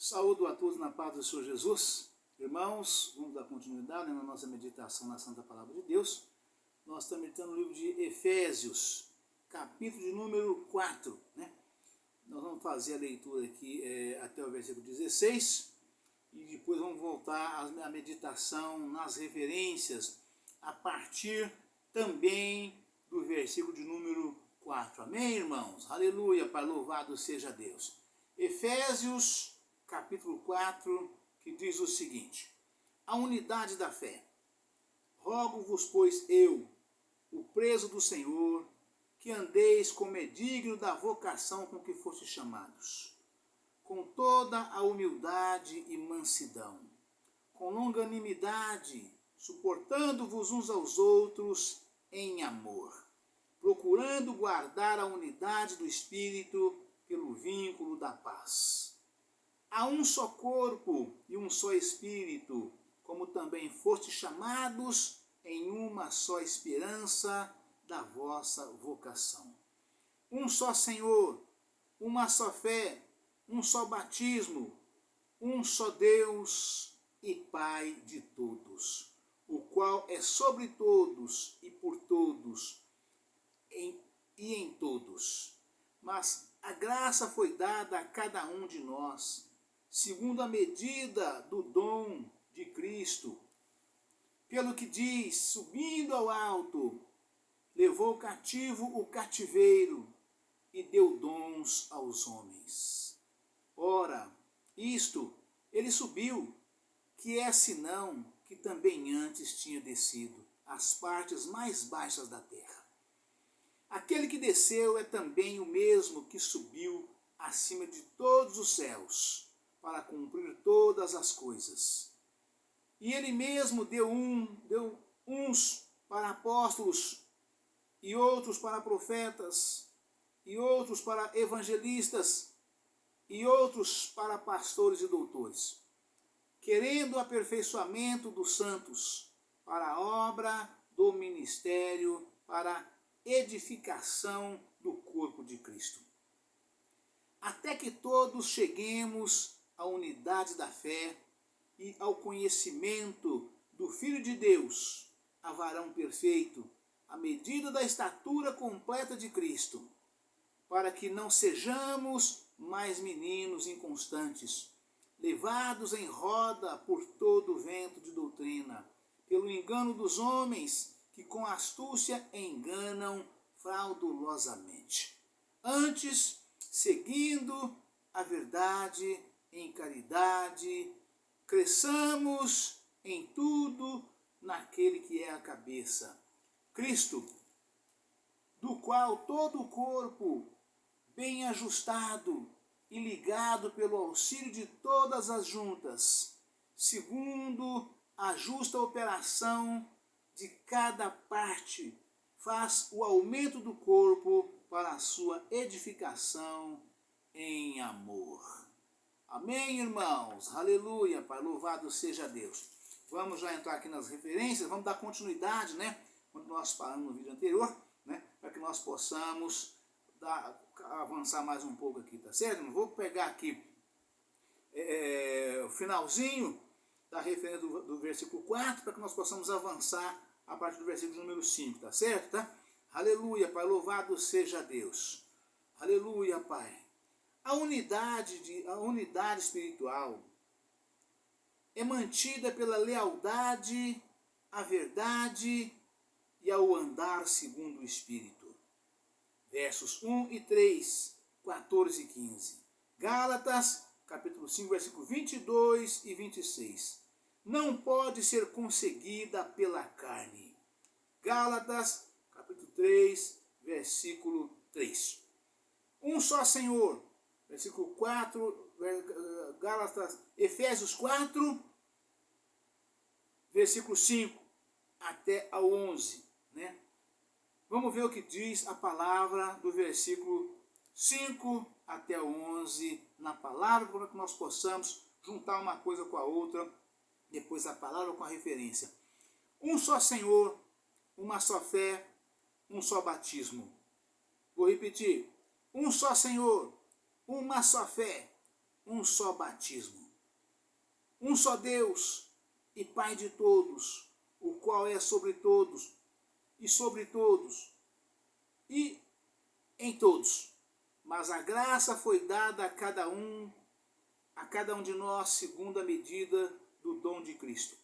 Saúdo a todos na paz do Senhor Jesus. Irmãos, vamos dar continuidade na nossa meditação na Santa Palavra de Deus. Nós estamos meditando no livro de Efésios, capítulo de número 4. Nós vamos fazer a leitura aqui até o versículo 16 e depois vamos voltar à meditação nas referências a partir também do versículo de número 4. Amém, irmãos? Aleluia, Pai, louvado seja Deus. Efésios, capítulo 4, que diz o seguinte: a unidade da fé. Rogo-vos, pois, eu, o preso do Senhor, que andeis como é digno da vocação com que fostes chamados, com toda a humildade e mansidão, com longanimidade, suportando-vos uns aos outros em amor, procurando guardar a unidade do Espírito pelo vínculo da paz. Há um só corpo e um só Espírito, como também fostes chamados em uma só esperança da vossa vocação. Um só Senhor, uma só fé, um só batismo, um só Deus e Pai de todos, o qual é sobre todos e por todos e em todos. Mas a graça foi dada a cada um de nós, segundo a medida do dom de Cristo. Pelo que diz, subindo ao alto, levou cativo o cativeiro e deu dons aos homens. Ora, isto ele subiu, que é senão que também antes tinha descido às partes mais baixas da terra. Aquele que desceu é também o mesmo que subiu acima de todos os céus, para cumprir todas as coisas. E ele mesmo deu uns para apóstolos, e outros para profetas, e outros para evangelistas, e outros para pastores e doutores, querendo o aperfeiçoamento dos santos, para a obra do ministério, para a edificação do corpo de Cristo. Até que todos cheguemos à unidade da fé e ao conhecimento do Filho de Deus, a varão perfeito, à medida da estatura completa de Cristo, para que não sejamos mais meninos inconstantes, levados em roda por todo o vento de doutrina, pelo engano dos homens que com astúcia enganam fraudulosamente. Antes, seguindo a verdade em caridade, cresçamos em tudo naquele que é a cabeça, Cristo, do qual todo o corpo, bem ajustado e ligado pelo auxílio de todas as juntas, segundo a justa operação de cada parte, faz o aumento do corpo para a sua edificação em amor. Amém, irmãos? Aleluia, Pai, louvado seja Deus. Vamos já entrar aqui nas referências, vamos dar continuidade, quando nós paramos no vídeo anterior, para que nós possamos avançar mais um pouco aqui, tá certo? Vou pegar aqui o finalzinho da referência do versículo 4, para que nós possamos avançar a partir do versículo número 5, tá certo? Tá? Aleluia, Pai, louvado seja Deus. Aleluia, Pai. A unidade espiritual é mantida pela lealdade à verdade e ao andar segundo o Espírito. Versos 1 e 3, 14 e 15. Gálatas, capítulo 5, versículo 22 e 26. Não pode ser conseguida pela carne. Gálatas, capítulo 3, versículo 3. Um só Senhor. Versículo 4, Efésios 4, versículo 5 até ao 11. Vamos ver o que diz a palavra do versículo 5 até o 11 na palavra, para que nós possamos juntar uma coisa com a outra, depois a palavra com a referência. Um só Senhor, uma só fé, um só batismo. Vou repetir. Um só Senhor, uma só fé, um só batismo, um só Deus e Pai de todos, o qual é sobre todos e em todos. Mas a graça foi dada a cada um de nós, segundo a medida do dom de Cristo.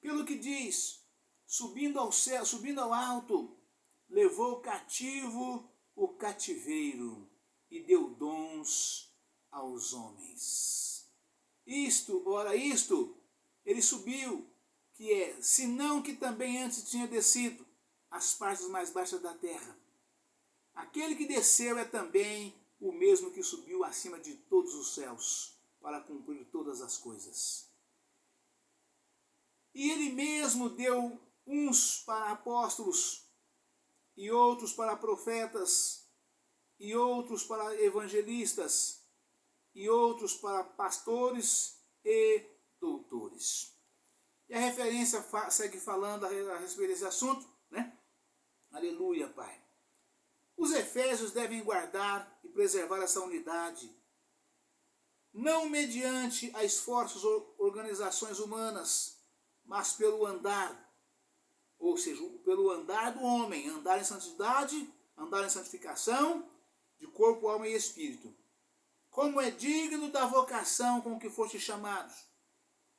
Pelo que diz, subindo ao céu, subindo ao alto, levou cativo o cativeiro e deu dons aos homens. Isto, ele subiu, que é, senão que também antes tinha descido às partes mais baixas da terra. Aquele que desceu é também o mesmo que subiu acima de todos os céus, para cumprir todas as coisas. E ele mesmo deu uns para apóstolos, e outros para profetas, e outros para evangelistas, e outros para pastores e doutores. E a referência segue falando a respeito desse assunto, né? Aleluia, Pai. Os efésios devem guardar e preservar essa unidade, não mediante a esforços ou organizações humanas, mas pelo andar, ou seja, pelo andar do homem, andar em santidade, andar em santificação, de corpo, alma e espírito, como é digno da vocação com que foste chamados.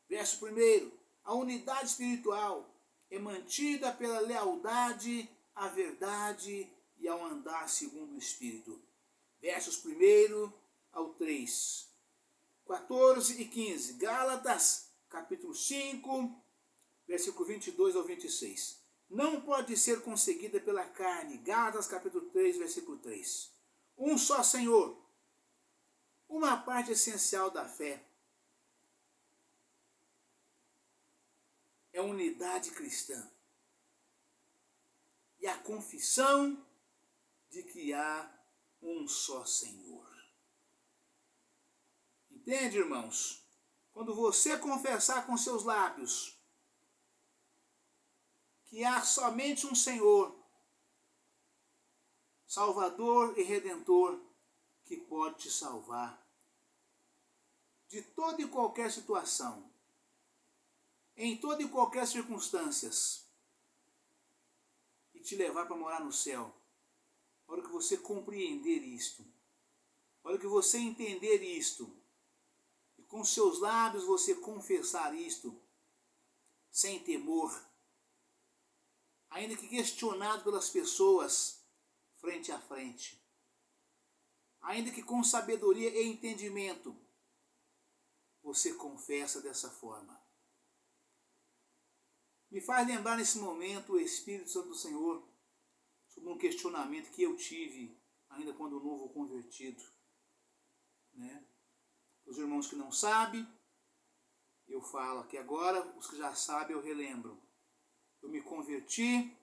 Verso 1, a unidade espiritual é mantida pela lealdade à verdade e ao andar segundo o Espírito. Versos 1 ao 3. 14 e 15. Gálatas, capítulo 5, versículo 22 ao 26. Não pode ser conseguida pela carne. Gálatas, capítulo 3, versículo 3. Um só Senhor. Uma parte essencial da fé é a unidade cristã e a confissão de que há um só Senhor. Entende, irmãos? Quando você confessar com seus lábios que há somente um Senhor, Salvador e Redentor, que pode te salvar de toda e qualquer situação, em toda e qualquer circunstâncias, e te levar para morar no céu. A hora que você compreender isto, a hora que você entender isto, e com seus lábios você confessar isto, sem temor, ainda que questionado pelas pessoas, frente a frente, ainda que com sabedoria e entendimento, você confessa dessa forma. Me faz lembrar nesse momento o Espírito Santo do Senhor sobre um questionamento que eu tive ainda quando novo convertido, né? Os irmãos que não sabem, eu falo aqui agora, os que já sabem eu relembro. Eu me converti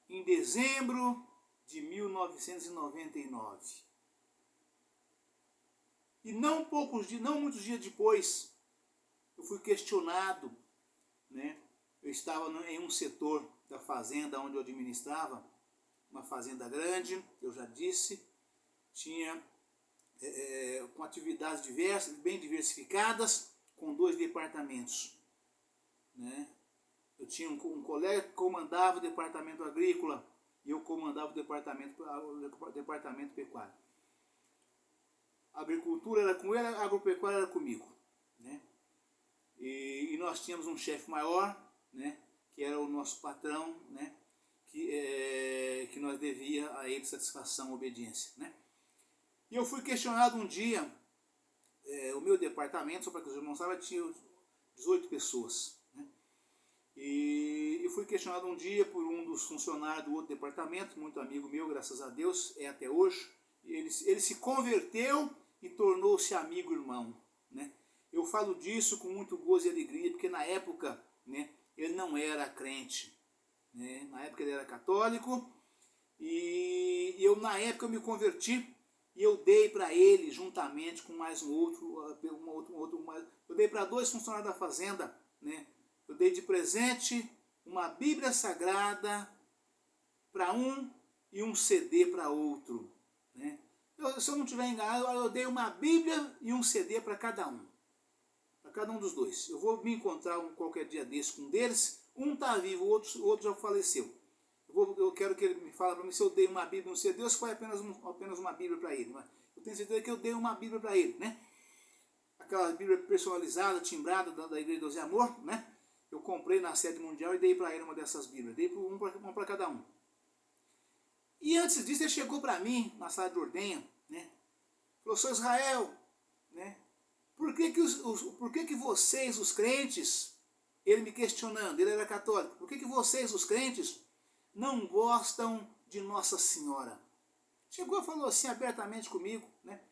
em dezembro de 1999. E não muitos dias depois, eu fui questionado, né? Eu estava em um setor da fazenda onde eu administrava, uma fazenda grande, eu já disse, tinha com atividades diversas, bem diversificadas, com 2 departamentos, né? Eu tinha um colega que comandava o departamento agrícola e eu comandava o departamento pecuário. A agricultura era com ele, a agropecuária era comigo, né? E nós tínhamos um chefe maior, né? Que era o nosso patrão, né? Que nós devia a ele satisfação, obediência, né? E eu fui questionado um dia, o meu departamento, só para que os irmãos saibam, tinha 18 pessoas, né? E eu fui questionado um dia por um dos funcionários do outro departamento, muito amigo meu, graças a Deus, é até hoje. Ele se converteu e tornou-se amigo irmão, né? Eu falo disso com muito gozo e alegria, porque na época, né, ele não era crente, né? Na época ele era católico, e eu na época eu me converti, e eu dei para ele, juntamente com mais um outro, eu dei para 2 funcionários da fazenda, né? Eu dei de presente uma Bíblia Sagrada para um e um CD para outro, né? Se eu não estiver enganado, eu dei uma Bíblia e um CD para cada um. Para cada um dos dois. Eu vou me encontrar qualquer dia desse com um deles. Um está vivo, o outro já faleceu. Eu quero que ele me fale para mim se eu dei uma Bíblia e um CD ou se foi apenas uma Bíblia para ele. Mas eu tenho certeza que eu dei uma Bíblia para ele, né? Aquela Bíblia personalizada, timbrada da Igreja Deus e Amor, né? Eu comprei na sede mundial e dei para ele uma dessas Bíblias. Dei uma para cada um. E antes disso ele chegou para mim, na sala de ordenha, né? Falou, Sr. Israel, né? Por que vocês, os crentes, ele me questionando, ele era católico, por que vocês, os crentes, não gostam de Nossa Senhora? Chegou e falou assim abertamente comigo, né?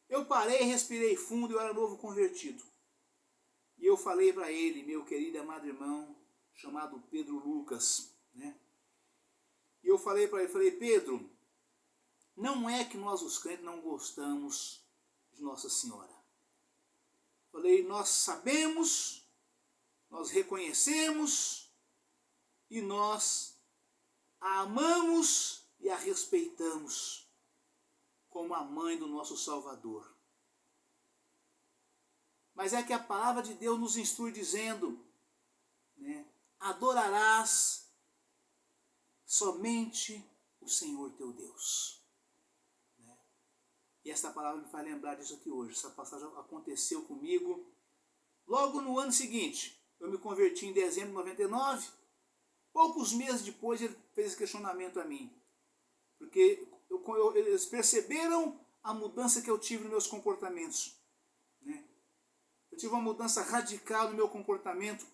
Eu parei, respirei fundo, eu era novo convertido. E eu falei para ele, meu querido e amado irmão, chamado Pedro Lucas, né? E eu falei para ele, Pedro, não é que nós os crentes não gostamos de Nossa Senhora. Falei, nós sabemos, nós reconhecemos e nós a amamos e a respeitamos como a mãe do nosso Salvador. Mas é que a palavra de Deus nos instrui dizendo, né, adorarás somente o Senhor teu Deus. Né? E essa palavra me faz lembrar disso aqui hoje. Essa passagem aconteceu comigo logo no ano seguinte. Eu me converti em dezembro de 99. Poucos meses depois ele fez esse questionamento a mim. Porque eles perceberam a mudança que eu tive nos meus comportamentos. Né? Eu tive uma mudança radical no meu comportamento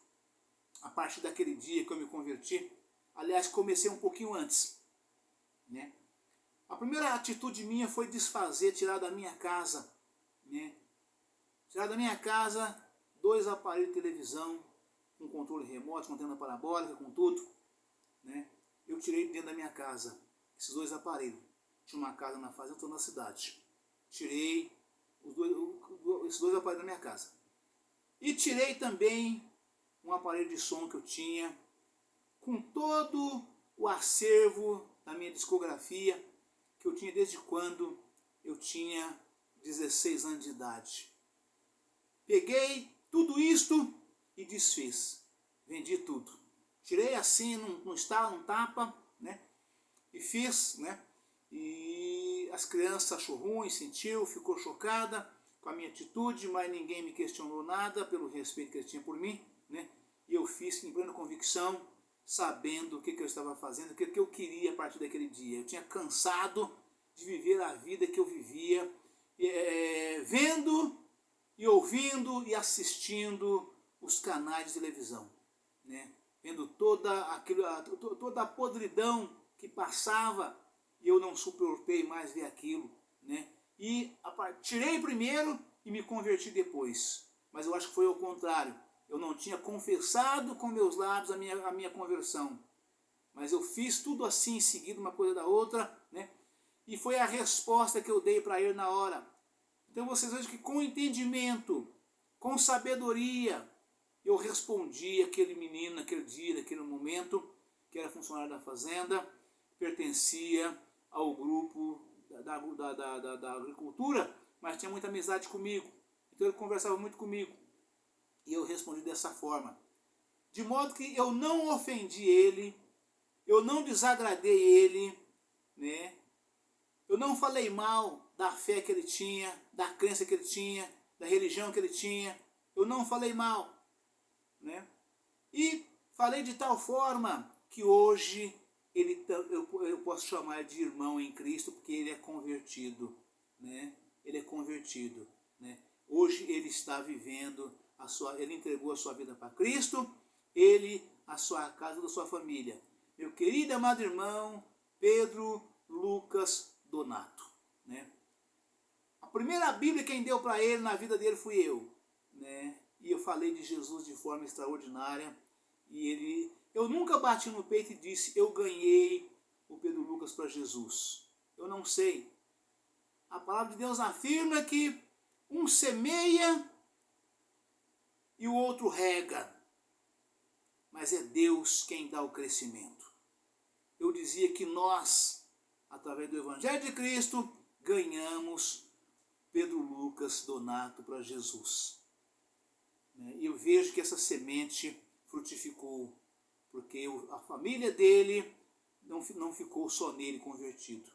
a partir daquele dia que eu me converti. Aliás, comecei um pouquinho antes. Né? A primeira atitude minha foi desfazer, tirar da minha casa. Né? Tirar da minha casa 2 aparelhos de televisão, com controle remoto, com antena parabólica, com tudo. Né? Eu tirei dentro da minha casa esses 2 aparelhos. Tinha uma casa na fazenda, estou na cidade. Tirei esses 2 aparelhos da minha casa. E tirei também um aparelho de som que eu tinha, com todo o acervo da minha discografia, que eu tinha desde quando eu tinha 16 anos de idade. Peguei tudo isto e desfiz. Vendi tudo. Tirei assim, num estalo, num tapa, né? E fiz, né? E as crianças achou ruim, sentiu, ficou chocada com a minha atitude, mas ninguém me questionou nada pelo respeito que eles tinham por mim, né? E eu fiz em plena convicção, sabendo o que eu estava fazendo, o que eu queria a partir daquele dia. Eu tinha cansado de viver a vida que eu vivia, vendo e ouvindo e assistindo os canais de televisão, né? Vendo toda a podridão que passava e eu não suportei mais ver aquilo, né? E tirei primeiro e me converti depois. Mas eu acho que foi o contrário. Eu não tinha confessado com meus lábios a minha conversão. Mas eu fiz tudo assim, em seguida, uma coisa da outra, né? E foi a resposta que eu dei para ele na hora. Então vocês vejam que com entendimento, com sabedoria, eu respondi àquele menino, naquele dia, naquele momento, que era funcionário da fazenda, pertencia ao grupo da agricultura, mas tinha muita amizade comigo. Então ele conversava muito comigo. E eu respondi dessa forma. De modo que eu não ofendi ele, eu não desagradei ele, né? Eu não falei mal da fé que ele tinha, da crença que ele tinha, da religião que ele tinha. Eu não falei mal, né? E falei de tal forma que hoje eu posso chamar de irmão em Cristo, porque ele é convertido, né? Ele é convertido, né? Hoje ele está vivendo, ele entregou a sua vida para Cristo, ele, a sua casa, da sua família. Meu querido e amado irmão Pedro Lucas Donato, né? A primeira Bíblia quem deu para ele na vida dele fui eu, né? E eu falei de Jesus de forma extraordinária. E eu nunca bati no peito e disse, eu ganhei o Pedro Lucas para Jesus. Eu não sei. A palavra de Deus afirma que um semeia e o outro rega. Mas é Deus quem dá o crescimento. Eu dizia que nós, através do Evangelho de Cristo, ganhamos Pedro Lucas Donato para Jesus. E eu vejo que essa semente frutificou, porque a família dele não ficou só nele convertido.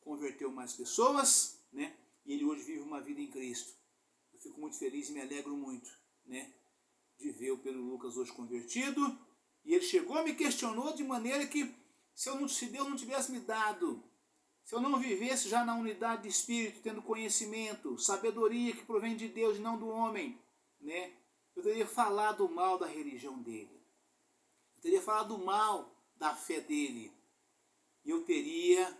Converteu mais pessoas, né? E ele hoje vive uma vida em Cristo. Eu fico muito feliz e me alegro muito, né, de ver o Pedro Lucas hoje convertido. E ele chegou e me questionou de maneira que, se Deus não tivesse me dado, se eu não vivesse já na unidade de espírito, tendo conhecimento, sabedoria que provém de Deus e não do homem, né, eu teria falado mal da religião dele. Eu teria falado mal da fé dele. E eu teria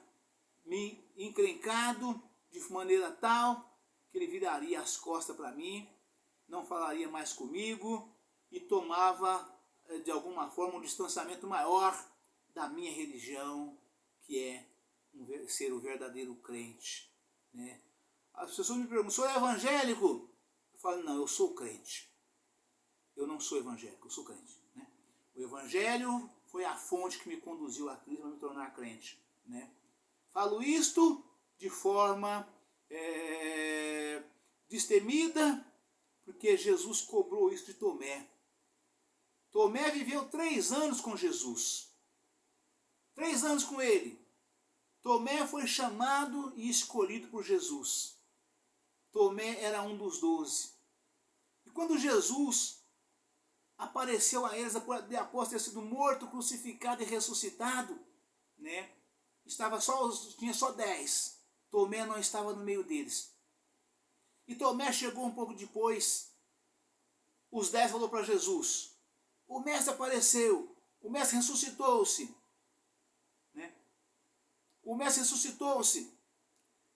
me encrencado de maneira tal que ele viraria as costas para mim, não falaria mais comigo e tomava, de alguma forma, um distanciamento maior da minha religião, que é ser o verdadeiro crente, né? As pessoas me perguntam, sou evangélico? Eu falo, não, eu sou crente. Eu não sou evangélico, eu sou crente, né? O evangelho foi a fonte que me conduziu a Cristo para me tornar crente, né? Falo isto de forma destemida, porque Jesus cobrou isso de Tomé. Tomé viveu 3 anos com Jesus. 3 anos com ele. Tomé foi chamado e escolhido por Jesus. Tomé era um dos 12. E quando Jesus apareceu a eles após ter sido morto, crucificado e ressuscitado, né, tinha só 10. Tomé não estava no meio deles. E Tomé chegou um pouco depois. Os 10 falou para Jesus, o mestre apareceu, o mestre ressuscitou-se, né? O mestre ressuscitou-se.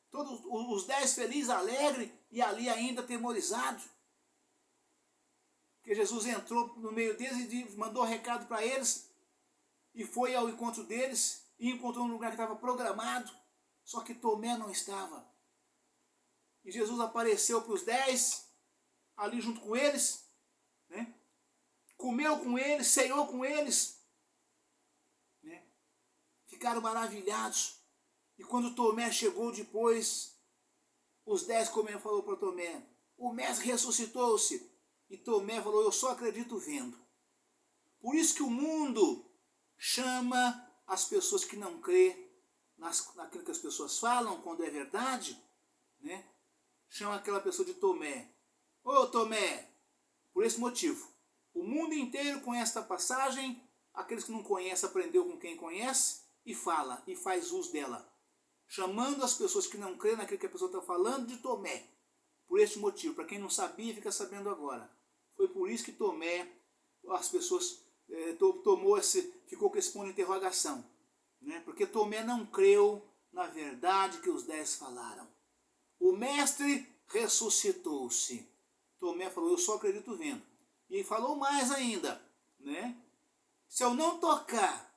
Todos os 10 felizes, alegres e ali ainda atemorizados. Porque Jesus entrou no meio deles e mandou um recado para eles e foi ao encontro deles e encontrou um lugar que estava programado, só que Tomé não estava. E Jesus apareceu para os 10, ali junto com eles, né? Comeu com eles, ceiou com eles, né? Ficaram maravilhados. E quando Tomé chegou depois, os 10 falou para Tomé, o mestre ressuscitou-se. E Tomé falou, eu só acredito vendo. Por isso que o mundo chama as pessoas que não crê naquilo que as pessoas falam, quando é verdade, né? Chama aquela pessoa de Tomé. Ô Tomé, por esse motivo. O mundo inteiro conhece esta passagem, aqueles que não conhecem aprendeu com quem conhece e fala, e faz uso dela. Chamando as pessoas que não creem naquilo que a pessoa está falando de Tomé. Por esse motivo, para quem não sabia, fica sabendo agora. Foi por isso que Tomé, as pessoas ficou com esse ponto de interrogação, né? Porque Tomé não creu na verdade que os 10 falaram. O mestre ressuscitou-se. Tomé falou, eu só acredito vendo. E falou mais ainda, né? Se eu não tocar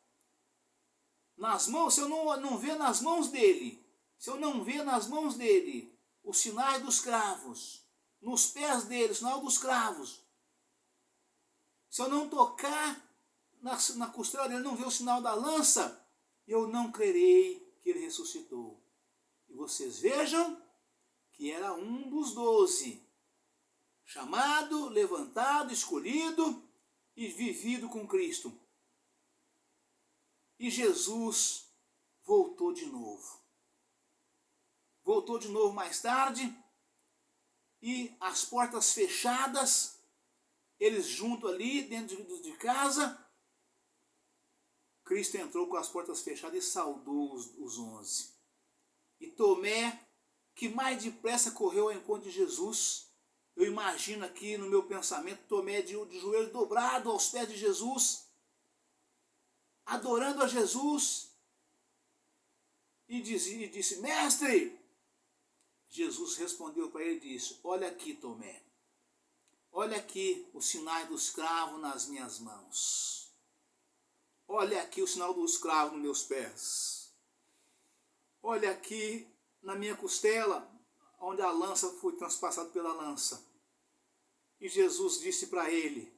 nas mãos, se eu não ver nas mãos dele, se eu não ver nas mãos dele os sinais dos cravos, nos pés dele, o sinal dos cravos, se eu não tocar na costela dele, não ver o sinal da lança, eu não crerei que ele ressuscitou. E vocês vejam que era um dos 12, chamado, levantado, escolhido e vivido com Cristo. E Jesus voltou de novo. Voltou de novo mais tarde, e as portas fechadas, eles junto ali, dentro de casa, Cristo entrou com as portas fechadas e saudou os 11. E Tomé, que mais depressa correu ao encontro de Jesus, eu imagino aqui no meu pensamento, Tomé de joelho dobrado aos pés de Jesus, adorando a Jesus, e disse, mestre! Jesus respondeu para ele e disse, olha aqui, Tomé, olha aqui o sinal dos cravos nas minhas mãos, olha aqui o sinal dos cravos nos meus pés, olha aqui na minha costela, onde a lança foi transpassada pela lança. E Jesus disse para ele,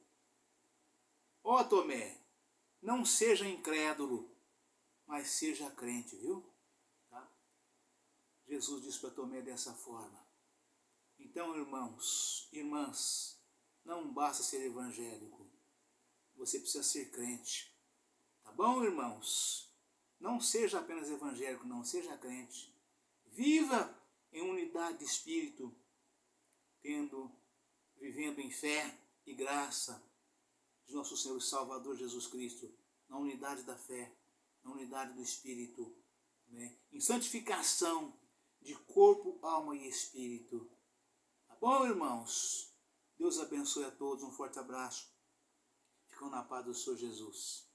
ó Tomé, não seja incrédulo, mas seja crente, viu? Tá? Jesus disse para Tomé dessa forma. Então, irmãos, irmãs, não basta ser evangélico, você precisa ser crente. Tá bom, irmãos? Não seja apenas evangélico, não, seja crente. Viva em unidade de espírito, vivendo em fé e graça de nosso Senhor e Salvador Jesus Cristo, na unidade da fé, na unidade do espírito, né? Em santificação de corpo, alma e espírito. Tá bom, irmãos? Deus abençoe a todos, um forte abraço. Ficam na paz do Senhor Jesus.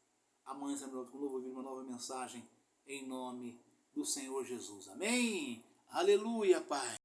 Amanhã será um novo vídeo, uma nova mensagem, em nome do Senhor Jesus. Amém? Aleluia, Pai.